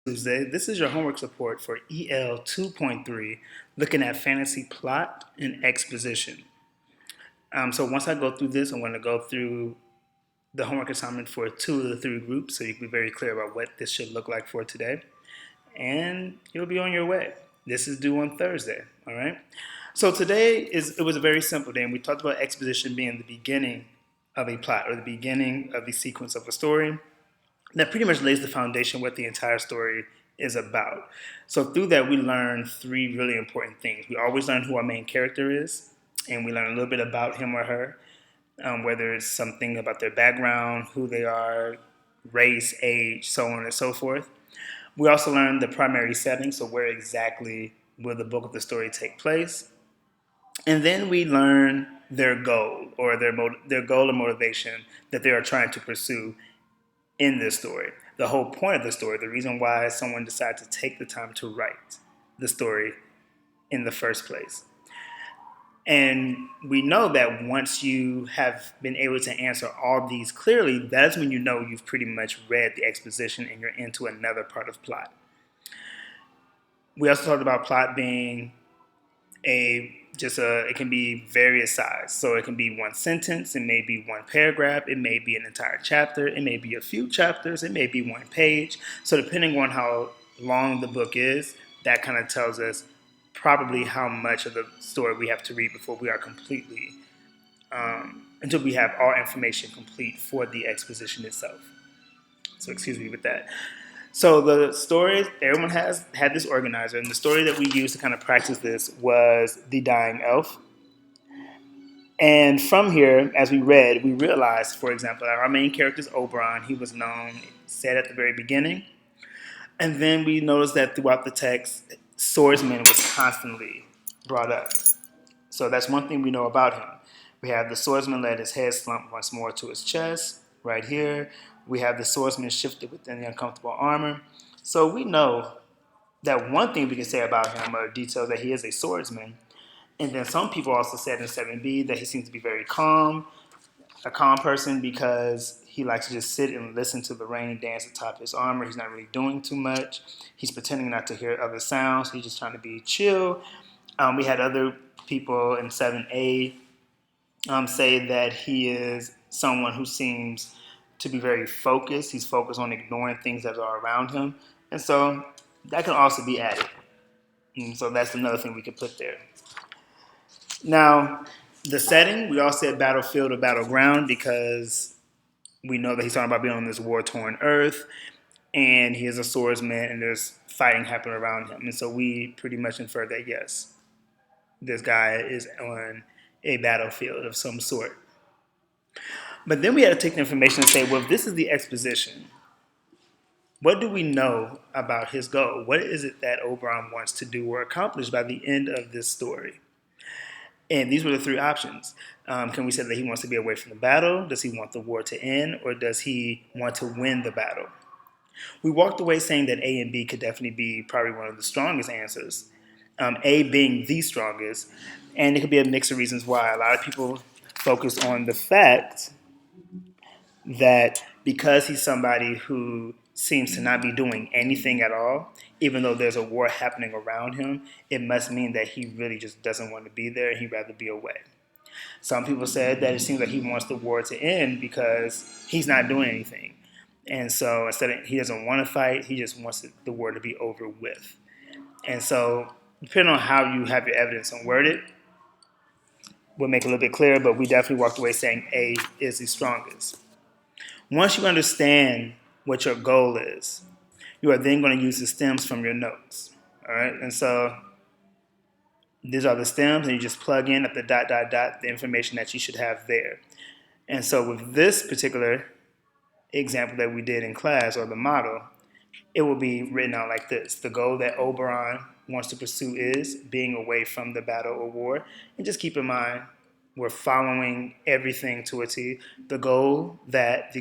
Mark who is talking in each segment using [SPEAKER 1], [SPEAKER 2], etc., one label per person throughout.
[SPEAKER 1] Tuesday. This is your homework support for EL 2.3, looking at fantasy plot and exposition. So once I go through this, I'm going to go through the homework assignment for two of the three groups so you can be very clear about what this should look like for today. And you'll be on your way. This is due on Thursday, all right? So today it was a very simple day, and we talked about exposition being the beginning of a plot or the beginning of the sequence of a story that pretty much lays the foundation what the entire story is about. So through that, we learn three really important things. We always learn who our main character is, and we learn a little bit about him or her, whether it's something about their background, who they are, race, age, so on and so forth. We also learn the primary setting, so where exactly will the book of the story take place. And then we learn their goal or their goal or motivation that they are trying to pursue in this story. The whole point of the story, the reason why someone decided to take the time to write the story in the first place. And we know that once you have been able to answer all these clearly, that's when you know you've pretty much read the exposition and you're into another part of plot. We also talked about plot being it can be various size. So it can be one sentence, it may be one paragraph, it may be an entire chapter, it may be a few chapters, it may be one page. So depending on how long the book is, that kind of tells us probably how much of the story we have to read before we are completely, until we have all information complete for the exposition itself. So excuse me with that. So the story, everyone has had this organizer, and the story that we used to kind of practice this was The Dying Elf. And from here, as we read, we realized, for example, that our main character is Oberon. He was known, said at the very beginning. And then we noticed that throughout the text, swordsman was constantly brought up. So that's one thing we know about him. We have the swordsman let his head slump once more to his chest, right here. We have the swordsman shifted within the uncomfortable armor. So we know that one thing we can say about him are details that he is a swordsman. And then some people also said in 7b that he seems to be very calm, a calm person because he likes to just sit and listen to the rain dance atop his armor. He's not really doing too much. He's pretending not to hear other sounds. He's just trying to be chill. We had other people in 7a say that he is someone who seems to be very focused. He's focused on ignoring things that are around him. And so that can also be added. And so that's another thing we could put there. Now, the setting, we all said battlefield or battleground because we know that he's talking about being on this war-torn earth, and he is a swordsman, and there's fighting happening around him. And so we pretty much infer that, yes, this guy is on a battlefield of some sort. But then we had to take the information and say, well, if this is the exposition, what do we know about his goal? What is it that Oberon wants to do or accomplish by the end of this story? And these were the three options. Can we say that he wants to be away from the battle? Does he want the war to end? Or does he want to win the battle? We walked away saying that A and B could definitely be probably one of the strongest answers. A being the strongest. And it could be a mix of reasons why. A lot of people focus on the fact that because he's somebody who seems to not be doing anything at all, even though there's a war happening around him, it must mean that he really just doesn't want to be there and he'd rather be away. Some people said that it seems like he wants the war to end because he's not doing anything. And so instead of, he doesn't want to fight, he just wants the war to be over with. And so depending on how you have your evidence and word it, will make it a little bit clearer, but we definitely walked away saying A is the strongest. Once you understand what your goal is, you are then going to use the stems from your notes. All right, and so these are the stems, and you just plug in at the ... the information that you should have there. And so with this particular example that we did in class, or the model, it will be written out like this. The goal that Oberon wants to pursue is being away from the battle or war. And just keep in mind, we're following everything to a T. The goal that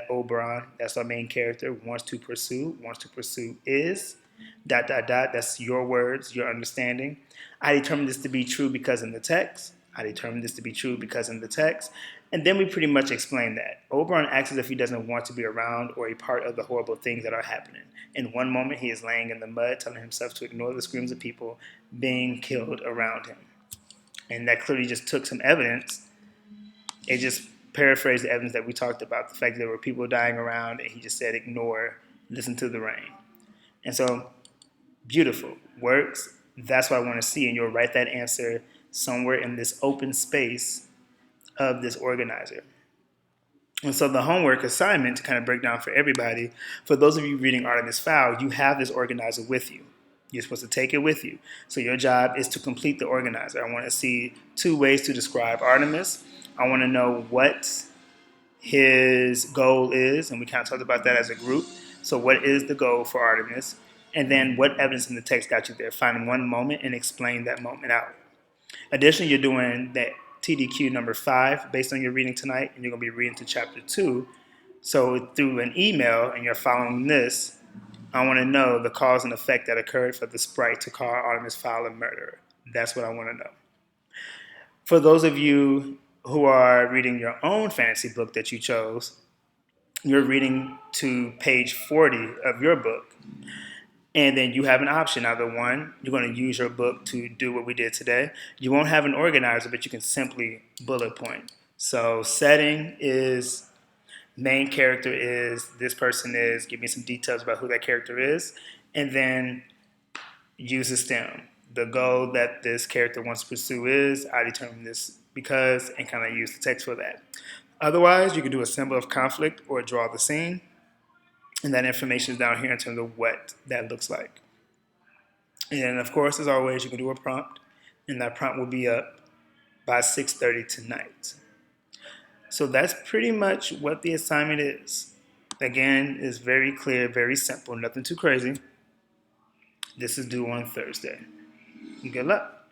[SPEAKER 1] Oberon, that's our main character, wants to pursue is ... That's your words, your understanding. I determined this to be true because in the text. I determined this to be true because in the text. And then we pretty much explain that. Oberon acts as if he doesn't want to be around or a part of the horrible things that are happening. In one moment, he is laying in the mud, telling himself to ignore the screams of people being killed around him. And that clearly just took some evidence. It just paraphrased the evidence that we talked about, the fact that there were people dying around, and he just said, ignore, listen to the rain. And so, beautiful, works. That's what I want to see, and you'll write that answer somewhere in this open space of this organizer. And so the homework assignment to kind of break down for everybody, for those of you reading Artemis Fowl, you have this organizer with you. You're supposed to take it with you. So your job is to complete the organizer. I want to see 2 ways to describe Artemis. I want to know what his goal is, and we kind of talked about that as a group. So what is the goal for Artemis? And then what evidence in the text got you there? Find one moment and explain that moment out. Additionally, you're doing that TDQ number 5 based on your reading tonight, and you're going to be reading to chapter 2. So through an email, and you're following this, I want to know the cause and effect that occurred for the sprite to call Artemis Fowl a murderer. That's what I want to know. For those of you who are reading your own fantasy book that you chose, you're reading to page 40 of your book. And then you have an option. Either one, you're going to use your book to do what we did today. You won't have an organizer, but you can simply bullet point. So setting is, main character is, this person is, give me some details about who that character is, and then use a stem. The goal that this character wants to pursue is, I determine this because, and kind of use the text for that. Otherwise, you can do a symbol of conflict or draw the scene. And that information is down here in terms of what that looks like. And of course, as always, you can do a prompt, and that prompt will be up by 6:30 tonight. So that's pretty much what the assignment is. Again, it's very clear, very simple, nothing too crazy. This is due on Thursday. Good luck.